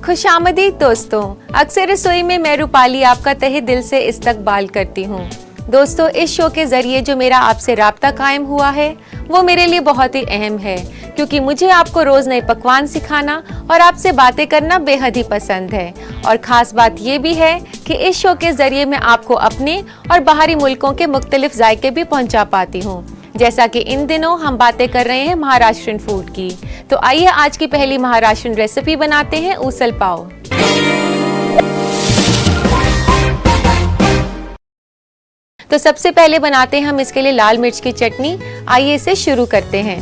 खुशामदीद दोस्तों, अक्सर रसोई में मैं रूपाली आपका तहे दिल से इस्तकबाल करती हूँ। दोस्तों, इस शो के जरिए जो मेरा आपसे राब्ता कायम हुआ है वो मेरे लिए बहुत ही अहम है, क्योंकि मुझे आपको रोज नए पकवान सिखाना और आपसे बातें करना बेहद ही पसंद है। और खास बात ये भी है कि इस शो के जरिए मैं आपको अपने और बाहरी मुल्कों के मुख्तलिफ जायके भी पहुंचा पाती हूँ। जैसा कि इन दिनों हम बातें कर रहे हैं महाराष्ट्रन फूड की, तो आइए आज की पहली महाराष्ट्रन रेसिपी बनाते हैं ऊसल पाव। तो सबसे पहले बनाते हैं हम इसके लिए लाल मिर्च की चटनी। आइए इसे शुरू करते हैं।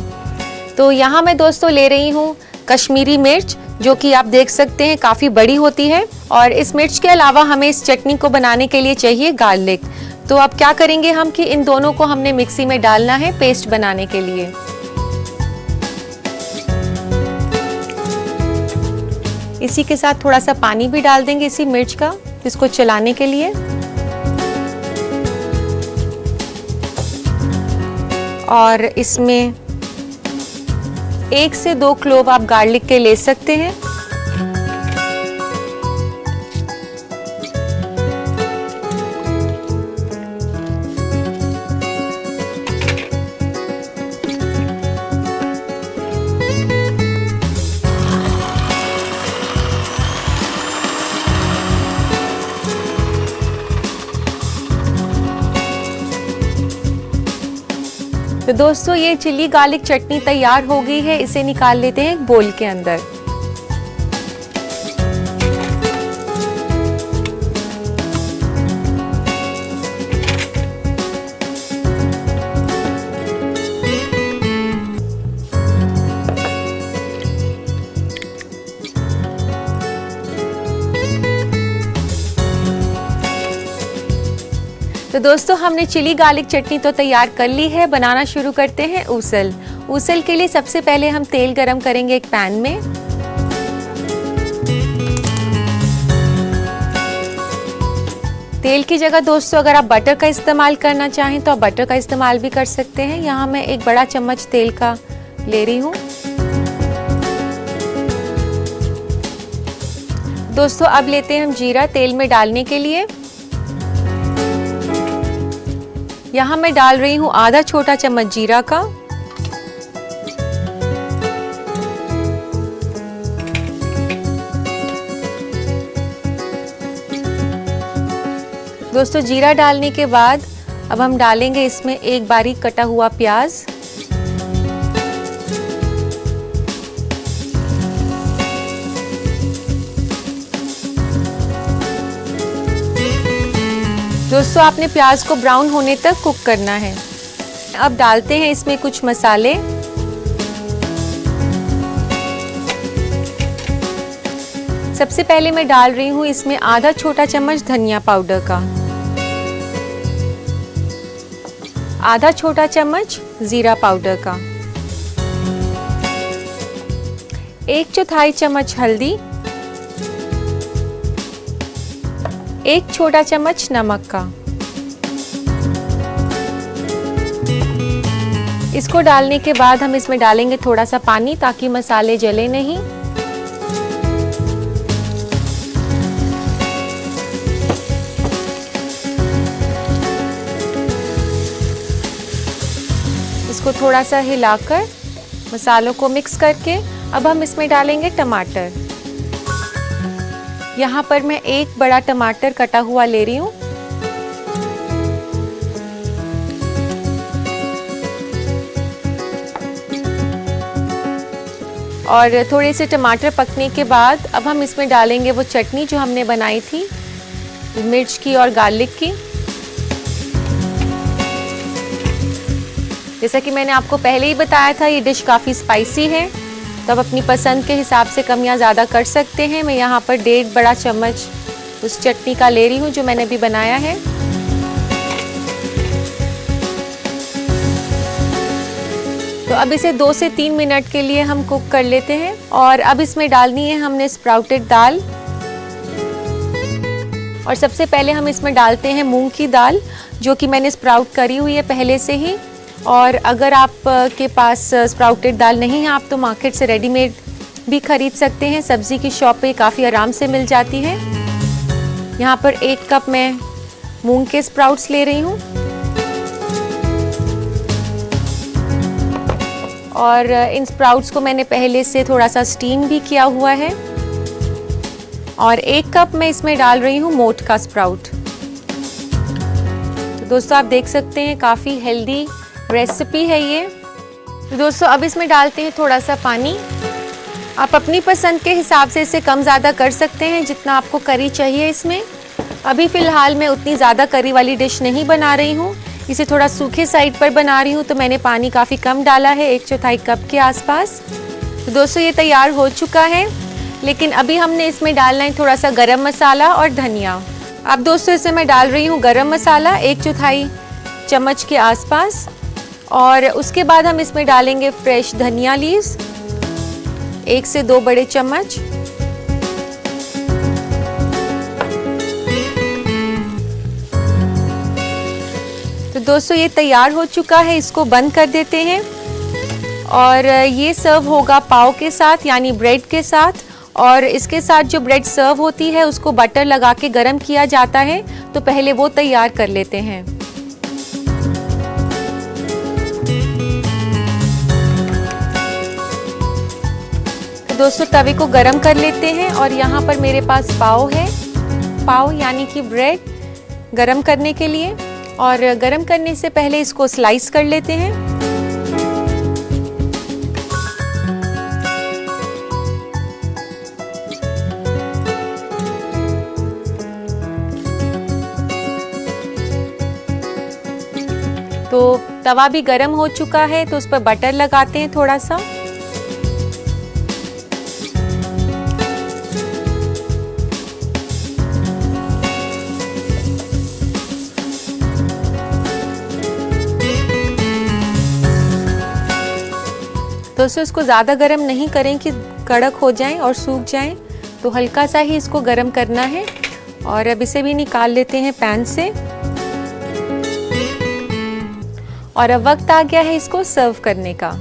तो यहाँ मैं दोस्तों ले रही हूँ कश्मीरी मिर्च, जो कि आप देख सकते हैं काफ़ी बड़ी होती है। और इस मिर्च के अलावा हमें इस चटनी को बनाने के लिए चाहिए गार्लिक। तो अब क्या करेंगे हम कि इन दोनों को हमने मिक्सी में डालना है पेस्ट बनाने के लिए। इसी के साथ थोड़ा सा पानी भी डाल देंगे इसी मिर्च का, इसको चलाने के लिए। और इसमें 1 से 2 क्लोव आप गार्लिक के ले सकते हैं। तो दोस्तों, ये चिली गार्लिक चटनी तैयार हो गई है। इसे निकाल लेते हैं एक बोल के अंदर। तो दोस्तों, हमने चिली गार्लिक चटनी तो तैयार कर ली है। बनाना शुरू करते हैं ऊसल। ऊसल के लिए सबसे पहले हम तेल गरम करेंगे एक पैन में। तेल की जगह दोस्तों अगर आप बटर का इस्तेमाल करना चाहें तो आप बटर का इस्तेमाल भी कर सकते हैं। यहाँ मैं एक बड़ा चम्मच तेल का ले रही हूँ। दोस्तों, अब लेते हैं हम जीरा तेल में डालने के लिए। यहाँ मैं डाल रही हूँ आधा छोटा चम्मच जीरा का। दोस्तों, जीरा डालने के बाद अब हम डालेंगे इसमें एक बारीक कटा हुआ प्याज। दोस्तों, आपने प्याज को ब्राउन होने तक कुक करना है। अब डालते हैं इसमें कुछ मसाले। सबसे पहले मैं डाल रही हूँ इसमें आधा छोटा चम्मच धनिया पाउडर का, आधा छोटा चम्मच जीरा पाउडर का, 1/4 चम्मच हल्दी, 1 छोटा चम्मच नमक का। इसको डालने के बाद हम इसमें डालेंगे थोड़ा सा पानी ताकि मसाले जले नहीं। इसको थोड़ा सा हिलाकर मसालों को मिक्स करके अब हम इसमें डालेंगे टमाटर। यहाँ पर मैं एक बड़ा टमाटर कटा हुआ ले रही हूँ। और थोड़े से टमाटर पकने के बाद अब हम इसमें डालेंगे वो चटनी जो हमने बनाई थी मिर्च की और गार्लिक की। जैसा कि मैंने आपको पहले ही बताया था, ये डिश काफ़ी स्पाइसी है, तो आप अपनी पसंद के हिसाब से कम या ज़्यादा कर सकते हैं। मैं यहाँ पर 1.5 बड़ा चम्मच उस चटनी का ले रही हूँ जो मैंने अभी बनाया है। तो अब इसे 2 से 3 मिनट के लिए हम कुक कर लेते हैं। और अब इसमें डालनी है हमने स्प्राउटेड दाल। और सबसे पहले हम इसमें डालते हैं मूंग की दाल, जो कि मैंने स्प्राउट करी हुई है पहले से ही। और अगर आप के पास स्प्राउटेड दाल नहीं है, आप तो मार्केट से रेडीमेड भी खरीद सकते हैं, सब्जी की शॉप पे काफ़ी आराम से मिल जाती है। यहाँ पर 1 कप मैं मूंग के स्प्राउट्स ले रही हूँ और इन स्प्राउट्स को मैंने पहले से थोड़ा सा स्टीम भी किया हुआ है। और 1 कप मैं इसमें डाल रही हूँ मोठ का स्प्राउट। तो दोस्तों आप देख सकते हैं काफ़ी हेल्दी रेसिपी है ये। तो दोस्तों अब इसमें डालते हैं थोड़ा सा पानी। आप अपनी पसंद के हिसाब से इसे कम ज़्यादा कर सकते हैं जितना आपको करी चाहिए इसमें। अभी फ़िलहाल मैं उतनी ज़्यादा करी वाली डिश नहीं बना रही हूँ, इसे थोड़ा सूखे साइड पर बना रही हूँ, तो मैंने पानी काफ़ी कम डाला है, 1/4 कप के आसपास। तो दोस्तों ये तैयार हो चुका है, लेकिन अभी हमने इसमें डालना है थोड़ा सा गरम मसाला और धनिया। अब दोस्तों इसमें मैं डाल रही हूँ गरम मसाला 1/4 चम्मच के आसपास, और उसके बाद हम इसमें डालेंगे फ्रेश धनिया लीव्स 1 से 2 बड़े चम्मच। तो दोस्तों ये तैयार हो चुका है, इसको बंद कर देते हैं। और ये सर्व होगा पाव के साथ यानी ब्रेड के साथ, और इसके साथ जो ब्रेड सर्व होती है उसको बटर लगा के गरम किया जाता है, तो पहले वो तैयार कर लेते हैं। तो दोस्तों तवे को गरम कर लेते हैं और यहाँ पर मेरे पास पाव है, पाव यानी कि ब्रेड गरम करने के लिए। और गरम करने से पहले इसको स्लाइस कर लेते हैं। तो तवा भी गरम हो चुका है, तो उस पर बटर लगाते हैं थोड़ा सा। दोस्तों इसको ज़्यादा गरम नहीं करें कि कड़क हो जाएं और सूख जाएं, तो हल्का सा ही इसको गरम करना है। और अब इसे भी निकाल लेते हैं पैन से। और अब वक्त आ गया है इसको सर्व करने का।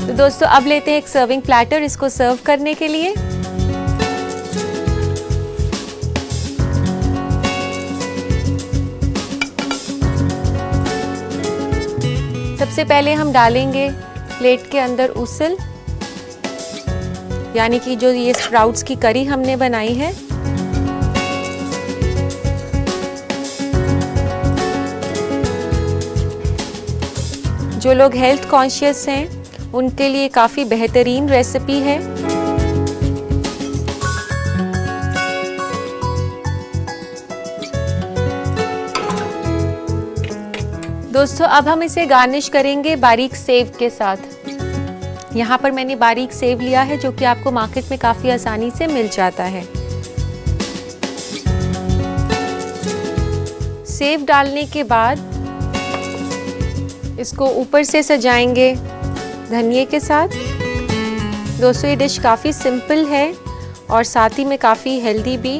तो दोस्तों अब लेते हैं एक सर्विंग प्लेटर इसको सर्व करने के लिए। सबसे पहले हम डालेंगे प्लेट के अंदर उसल, यानी कि जो ये स्प्राउट्स की करी हमने बनाई है। जो लोग हेल्थ कॉन्शियस हैं उनके लिए काफ़ी बेहतरीन रेसिपी है। दोस्तों अब हम इसे गार्निश करेंगे बारीक सेव के साथ। यहाँ पर मैंने बारीक सेव लिया है जो कि आपको मार्केट में काफ़ी आसानी से मिल जाता है। सेव डालने के बाद इसको ऊपर से सजाएंगे धनिये के साथ। दोस्तों ये डिश काफ़ी सिंपल है और साथ ही में काफ़ी हेल्दी भी।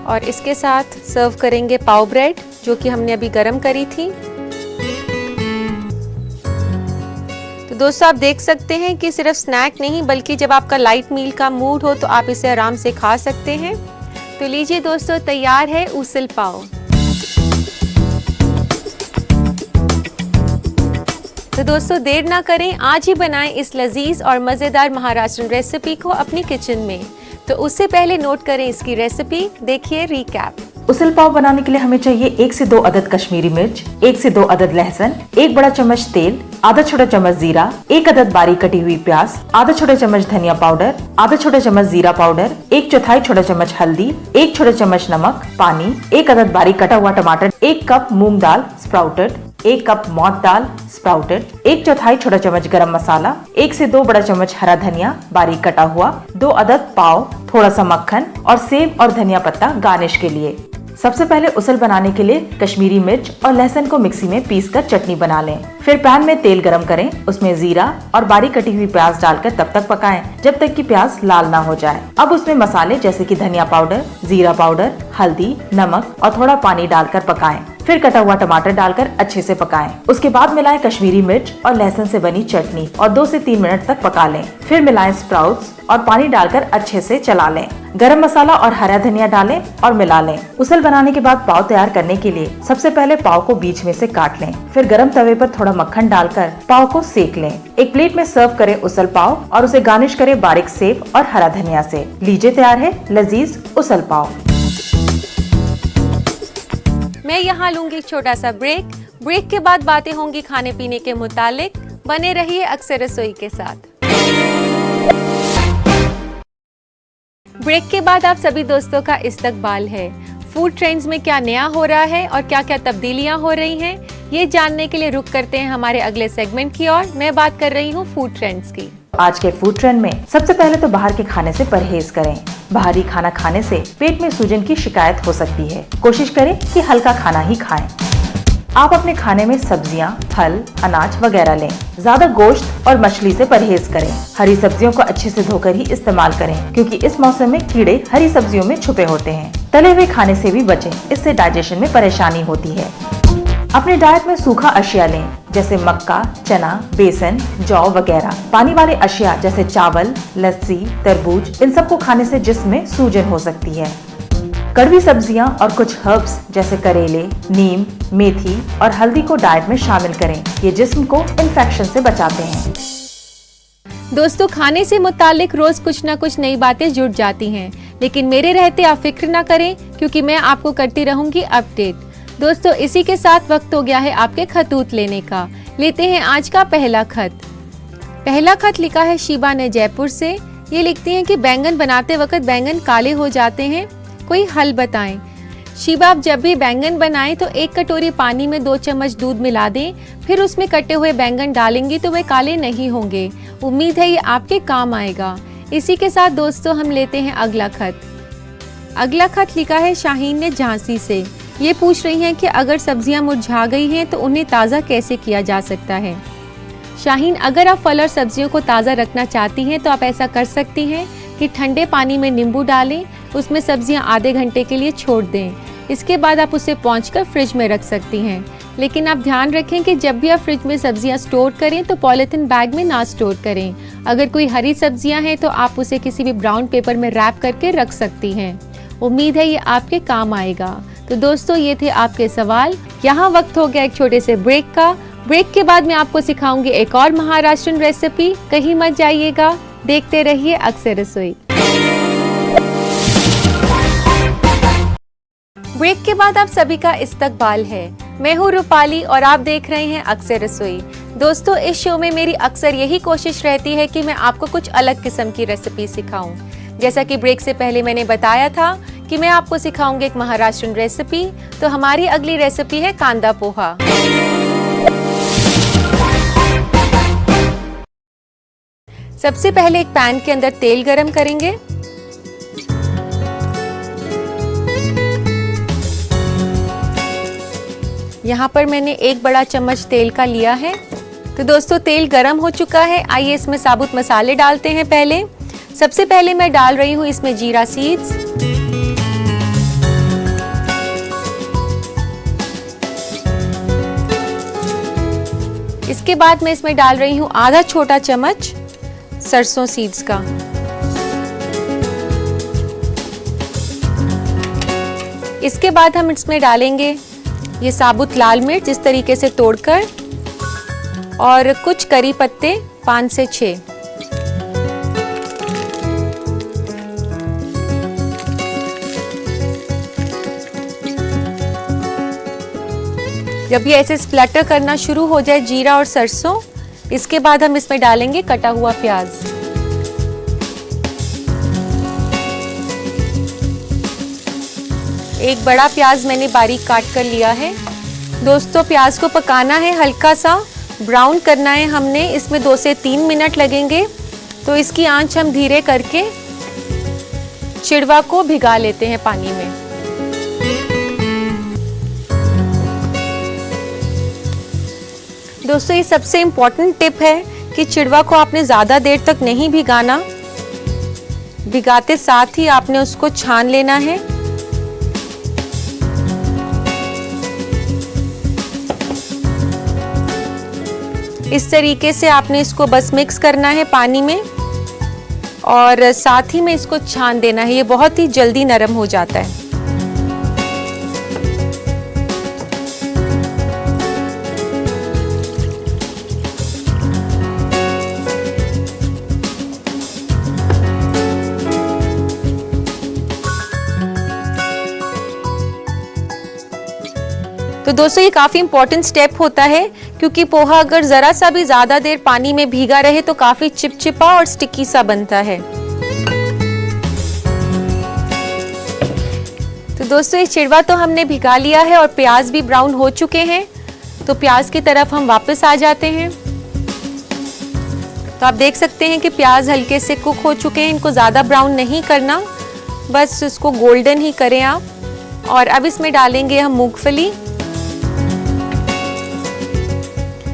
और इसके साथ सर्व करेंगे पाव ब्रेड जो कि हमने अभी गरम करी थी। तो दोस्तों आप देख सकते हैं कि सिर्फ स्नैक नहीं बल्कि जब आपका लाइट मील का मूड हो तो आप इसे आराम से खा सकते हैं। तो लीजिए दोस्तों तैयार है उसल पाव। तो दोस्तों देर ना करें, आज ही बनाएं इस लजीज और मज़ेदार महाराष्ट्रन रेसिपी को अपनी किचन में। तो उससे पहले नोट करें इसकी रेसिपी, देखिए रिकैप। उसल पाव बनाने के लिए हमें चाहिए 1 से 2 अदद कश्मीरी मिर्च, 1 से 2 अदद लहसुन, 1 बड़ा चम्मच तेल, आधा छोटा चम्मच जीरा, 1 अदद बारीक कटी हुई प्याज, आधा छोटा चम्मच धनिया पाउडर, आधा छोटा चम्मच जीरा पाउडर, 1/4 छोटा चम्मच हल्दी, 1 छोटा चम्मच नमक, पानी, 1 अदद बारीक कटा हुआ टमाटर, 1 कप मूंग दाल स्प्राउटेड, 1 कप मौठ दाल स्प्राउटेड, 1/4 छोटा चम्मच गरम मसाला, 1 से 2 बड़ा चम्मच हरा धनिया बारीक कटा हुआ, 2 अदद पाव, थोड़ा सा मक्खन और सेब और धनिया पत्ता गार्निश के लिए। सबसे पहले उसल बनाने के लिए कश्मीरी मिर्च और लहसुन को मिक्सी में पीसकर चटनी बना लें। फिर पैन में तेल गरम करें, उसमें जीरा और बारीक कटी हुई प्याज डालकर तब तक पकाएं जब तक कि प्याज लाल ना हो जाए। अब उसमें मसाले जैसे कि धनिया पाउडर, जीरा पाउडर, हल्दी, नमक और थोड़ा पानी डालकर पकाएं। फिर कटा हुआ टमाटर डालकर अच्छे से पकाएं। उसके बाद मिलाएं कश्मीरी मिर्च और लहसुन से बनी चटनी और 2 से 3 मिनट तक पका लें। फिर मिलाएं स्प्राउट्स और पानी डालकर अच्छे से चला लें। गरम मसाला और हरा धनिया डालें और मिला लें। उसल बनाने के बाद पाव तैयार करने के लिए सबसे पहले पाव को बीच में से काट लें। फिर गरम तवे पर थोड़ा मक्खन डालकर पाव को सेक लें। एक प्लेट में सर्व करें उसल पाव और उसे गार्निश करें बारीक सेब और हरा धनिया से। लीजिए तैयार है लजीज उसल पाव। मैं यहाँ लूंगी एक छोटा सा ब्रेक के बाद बातें होंगी खाने पीने के मुतालिक। बने रहिए अक्सर रसोई के साथ। ब्रेक के बाद आप सभी दोस्तों का इस्तकबाल है। फूड ट्रेंड्स में क्या नया हो रहा है और क्या क्या तब्दीलियां हो रही हैं, ये जानने के लिए रुक करते हैं हमारे अगले सेगमेंट की ओर। मैं बात कर रही हूँ फूड ट्रेंड्स की। आज के फूड ट्रेंड में सबसे पहले तो बाहर के खाने से परहेज करें। बाहरी खाना खाने से पेट में सूजन की शिकायत हो सकती है। कोशिश करें कि हल्का खाना ही खाएं। आप अपने खाने में सब्जियां, फल, अनाज वगैरह लें। ज्यादा गोश्त और मछली से परहेज करें। हरी सब्जियों को अच्छे से धोकर ही इस्तेमाल करें, क्योंकि इस मौसम में कीड़े हरी सब्जियों में छुपे होते हैं। तले हुए खाने से भी बचें, इससे डाइजेशन में परेशानी होती है। अपने डाइट में सूखा अशिया लें, जैसे मक्का, चना, बेसन, जौ वगैरह। पानी वाले अशिया जैसे चावल, लस्सी, तरबूज, इन सबको खाने से जिस्म में सूजन हो सकती है। कड़वी सब्जियां और कुछ हर्ब्स जैसे करेले, नीम, मेथी और हल्दी को डाइट में शामिल करें। ये जिस्म को इन्फेक्शन से बचाते हैं। दोस्तों, खाने से मुतालिक रोज कुछ ना कुछ नई बातें जुड़ जाती हैं, लेकिन मेरे रहते आप फिक्र ना करें, क्योंकि मैं आपको करती रहूंगी अपडेट। दोस्तों, इसी के साथ वक्त हो गया है आपके खतूत लेने का। लेते हैं आज का पहला खत। पहला खत लिखा है शीबा ने जयपुर से। ये लिखती हैं कि बैंगन बनाते वक्त बैंगन काले हो जाते हैं, कोई हल बताएं। शीबा, आप जब भी बैंगन बनाएं तो 1 कटोरी पानी में 2 चम्मच दूध मिला दें, फिर उसमें कटे हुए बैंगन डालेंगी तो वे काले नहीं होंगे। उम्मीद है ये आपके काम आएगा। इसी के साथ दोस्तों हम लेते हैं अगला खत। अगला खत लिखा है शाहीन ने झांसी से। ये पूछ रही हैं कि अगर सब्जियां मुरझा गई हैं तो उन्हें ताज़ा कैसे किया जा सकता है। शाहीन, अगर आप फल और सब्जियों को ताज़ा रखना चाहती हैं तो आप ऐसा कर सकती हैं कि ठंडे पानी में नींबू डालें, उसमें सब्जियां आधे घंटे के लिए छोड़ दें। इसके बाद आप उसे पोंछकर फ्रिज में रख सकती हैं। लेकिन आप ध्यान रखें कि जब भी आप फ्रिज में सब्जियां स्टोर करें तो पॉलिथीन बैग में ना स्टोर करें। अगर कोई हरी सब्जियां हैं तो आप उसे किसी भी ब्राउन पेपर में रैप करके रख सकती हैं। उम्मीद है ये आपके काम आएगा। तो दोस्तों, ये थे आपके सवाल। यहाँ वक्त हो गया एक छोटे से ब्रेक का। ब्रेक के बाद मैं आपको सिखाऊंगी एक और महाराष्ट्रन रेसिपी। कहीं मत जाइएगा, देखते रहिए अक्सर रसोई। ब्रेक के बाद आप सभी का इस्तकबाल है। मैं हूँ रूपाली और आप देख रहे हैं अक्सर रसोई। दोस्तों, इस शो में मेरी अक्सर यही कोशिश रहती है कि मैं आपको कुछ अलग किस्म की रेसिपी सिखाऊं। जैसा कि ब्रेक से पहले मैंने बताया था कि मैं आपको सिखाऊंगी एक महाराष्ट्रन रेसिपी। तो हमारी अगली रेसिपी है कांदा पोहा। सबसे पहले एक पैन के अंदर तेल गरम करेंगे। यहाँ पर मैंने 1 बड़ा चम्मच तेल का लिया है। तो दोस्तों, तेल गरम हो चुका है। आइए इसमें साबुत मसाले डालते हैं। पहले सबसे पहले मैं डाल रही हूँ इसमें जीरा सीड्स, इसके बाद मैं इसमें डाल रही हूँ आधा छोटा चम्मच सरसों सीड्स का। इसके बाद हम इसमें डालेंगे ये साबुत लाल मिर्च इस तरीके से तोड़कर, और कुछ करी पत्ते 5 से 6। जब ये ऐसे स्प्लैटर करना शुरू हो जाए जीरा और सरसों, इसके बाद हम इसमें डालेंगे कटा हुआ प्याज। एक बड़ा प्याज मैंने बारीक काट कर लिया है। दोस्तों, प्याज को पकाना है, हल्का सा ब्राउन करना है हमने। इसमें 2 से 3 मिनट लगेंगे। तो इसकी आंच हम धीरे करके चिड़वा को भिगा लेते हैं पानी में। दोस्तों, ये सबसे इम्पोर्टेंट टिप है कि चिड़वा को आपने ज़्यादा देर तक नहीं भिगाना। भिगाते साथ ही आपने उसको छान लेना है। इस तरीके से आपने इसको बस मिक्स करना है पानी में और साथ ही में इसको छान देना है। ये बहुत ही जल्दी नरम हो जाता है। तो दोस्तों ये काफी इंपॉर्टेंट स्टेप होता है क्योंकि पोहा अगर जरा सा भी ज्यादा देर पानी में भीगा रहे तो काफी चिपचिपा और स्टिकी सा बनता है। तो दोस्तों ये चिड़वा तो हमने भिगा लिया है और प्याज भी ब्राउन हो चुके हैं। तो प्याज की तरफ हम वापस आ जाते हैं। तो आप देख सकते हैं कि प्याज हल्के से कुक हो चुके हैं। इनको ज्यादा ब्राउन नहीं करना, बस इसको गोल्डन ही करें आप। और अब इसमें डालेंगे हम मूंगफली।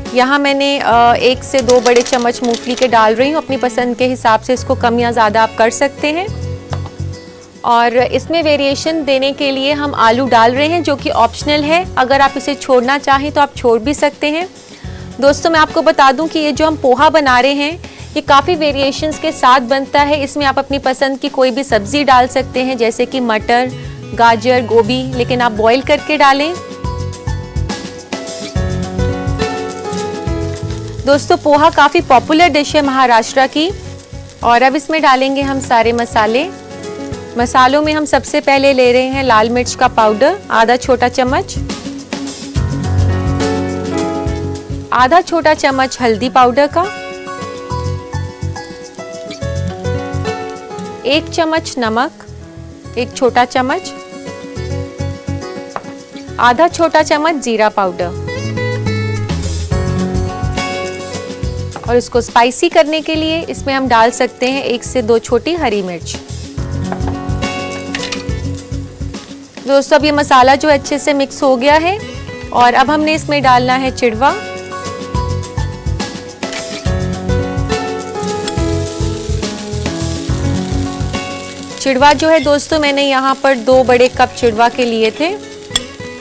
यहाँ मैंने 1 से 2 बड़े चम्मच मूंगफली के डाल रही हूँ। अपनी पसंद के हिसाब से इसको कम या ज़्यादा आप कर सकते हैं। और इसमें वेरिएशन देने के लिए हम आलू डाल रहे हैं जो कि ऑप्शनल है। अगर आप इसे छोड़ना चाहें तो आप छोड़ भी सकते हैं। दोस्तों मैं आपको बता दूं कि ये जो हम पोहा बना रहे हैं ये काफ़ी वेरिएशंस के साथ बनता है। इसमें आप अपनी पसंद की कोई भी सब्ज़ी डाल सकते हैं जैसे कि मटर, गाजर, गोभी, लेकिन आप बॉईल करके डालें। दोस्तों पोहा काफ़ी पॉपुलर डिश है महाराष्ट्र की। और अब इसमें डालेंगे हम सारे मसाले। मसालों में हम सबसे पहले ले रहे हैं लाल मिर्च का पाउडर, आधा छोटा चम्मच, आधा छोटा चम्मच हल्दी पाउडर का, 1 चम्मच नमक, 1 छोटा चम्मच, आधा छोटा चम्मच जीरा पाउडर। और इसको स्पाइसी करने के लिए इसमें हम डाल सकते हैं 1 से 2 छोटी हरी मिर्च। दोस्तों अब ये मसाला जो अच्छे से मिक्स हो गया है और अब हमने इसमें डालना है चिड़वा। चिड़वा जो है दोस्तों मैंने यहाँ पर 2 बड़े कप चिड़वा के लिए थे।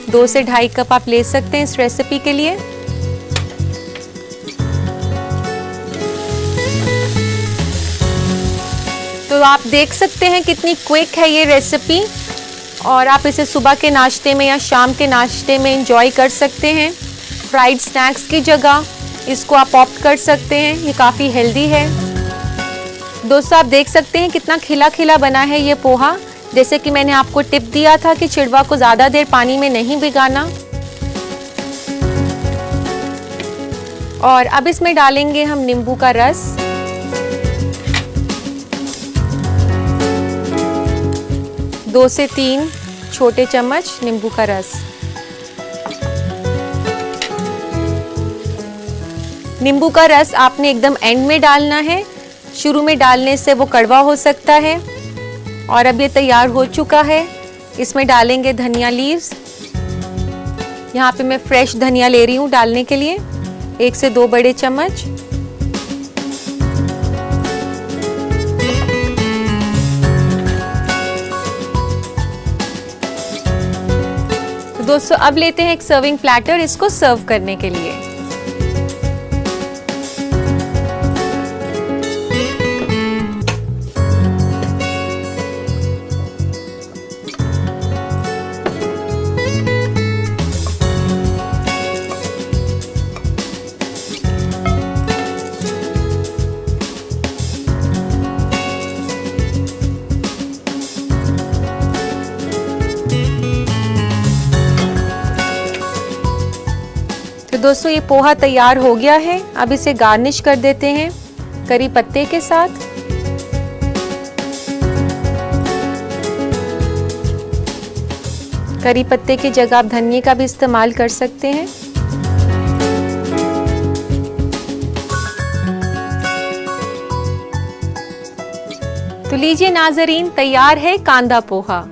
2 से 2.5 कप आप ले सकते हैं इस रेसिपी के लिए। तो आप देख सकते हैं कितनी क्विक है ये रेसिपी और आप इसे सुबह के नाश्ते में या शाम के नाश्ते में एंजॉय कर सकते हैं। फ्राइड स्नैक्स की जगह इसको आप ऑप्ट कर सकते हैं। ये काफ़ी हेल्दी है। दोस्तों आप देख सकते हैं कितना खिला खिला बना है ये पोहा। जैसे कि मैंने आपको टिप दिया था कि चिड़वा को ज़्यादा देर पानी में नहीं भिगाना। और अब इसमें डालेंगे हम नींबू का रस। दो से 3 छोटे चम्मच नींबू का रस। नींबू का रस आपने एकदम एंड में डालना है, शुरू में डालने से वो कड़वा हो सकता है। और अब ये तैयार हो चुका है। इसमें डालेंगे धनिया लीव्स। यहाँ पे मैं फ्रेश धनिया ले रही हूँ डालने के लिए, 1 से 2 बड़े चम्मच। दोस्तों अब लेते हैं एक सर्विंग प्लेटर इसको सर्व करने के लिए। तो दोस्तों ये पोहा तैयार हो गया है। अब इसे गार्निश कर देते हैं करी पत्ते के साथ। करी पत्ते की जगह आप धनिया का भी इस्तेमाल कर सकते हैं। तो लीजिए नाजरीन, तैयार है कांदा पोहा।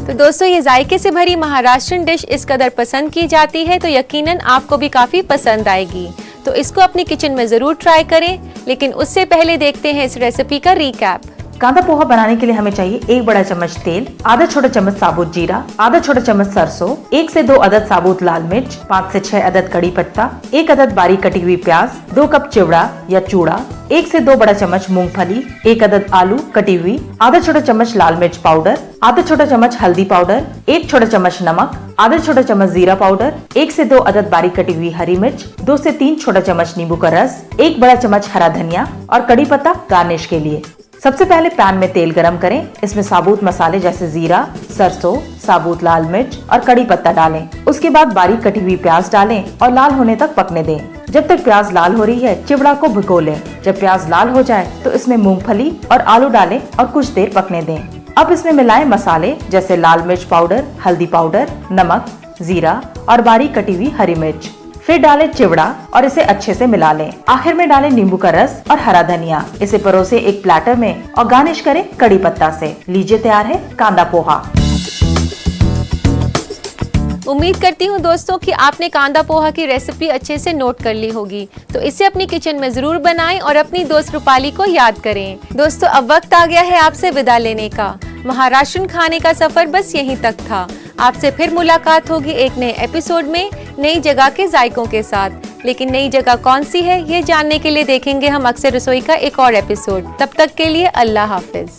तो दोस्तों ये जायके से भरी महाराष्ट्रन डिश इस कदर पसंद की जाती है तो यकीनन आपको भी काफ़ी पसंद आएगी। तो इसको अपनी किचन में ज़रूर ट्राई करें, लेकिन उससे पहले देखते हैं इस रेसिपी का रिकैप। कांदा पोहा बनाने के लिए हमें चाहिए 1 बड़ा चम्मच तेल, आधा छोटा चम्मच साबुत जीरा, आधा छोटा चम्मच सरसों, 1 से 2 अदद साबुत लाल मिर्च, 5 से 6 अदद कड़ी पत्ता, 1 अदद बारीक कटी हुई प्याज, 2 कप चिवड़ा या चूड़ा, 1 से 2 बड़ा चम्मच मूंगफली, 1 अदद आलू कटी हुई, आधा छोटा चम्मच लाल मिर्च पाउडर, आधा छोटा चम्मच हल्दी पाउडर, 1 छोटा चम्मच नमक, आधा छोटा चम्मच जीरा पाउडर, 1 से 2 अदद बारीक कटी हुई हरी मिर्च, 2 से 3 छोटा चम्मच नींबू का रस, 1 बड़ा चम्मच हरा धनिया और कड़ी पत्ता गार्निश के लिए। सबसे पहले पैन में तेल गरम करें। इसमें साबुत मसाले जैसे जीरा, सरसों, साबुत लाल मिर्च और कड़ी पत्ता डालें। उसके बाद बारीक कटी हुई प्याज डालें और लाल होने तक पकने दें। जब तक प्याज लाल हो रही है, चिवड़ा को भिगो लें। जब प्याज लाल हो जाए तो इसमें मूंगफली और आलू डालें और कुछ देर पकने दें। अब इसमें मिलाएं मसाले जैसे लाल मिर्च पाउडर, हल्दी पाउडर, नमक, जीरा और बारीक कटी हुई हरी मिर्च। फिर डालें चिवड़ा और इसे अच्छे से मिला लें। आखिर में डालें नींबू का रस और हरा धनिया। इसे परोसे एक प्लेटर में और गार्निश करें कड़ी पत्ता से। लीजिए तैयार है कांदा पोहा। उम्मीद करती हूँ दोस्तों कि आपने कांदा पोहा की रेसिपी अच्छे से नोट कर ली होगी, तो इसे अपनी किचन में जरूर बनाएं और अपनी दोस्त रूपाली को याद करें। दोस्तों अब वक्त आ गया है आपसे विदा लेने का। महाराष्ट्रन खाने का सफर बस यहीं तक था। आपसे फिर मुलाकात होगी एक नए एपिसोड में नई जगह के जायकों के साथ। लेकिन नई जगह कौन सी है ये जानने के लिए देखेंगे हम अक्सर रसोई का एक और एपिसोड। तब तक के लिए अल्लाह हाफिज।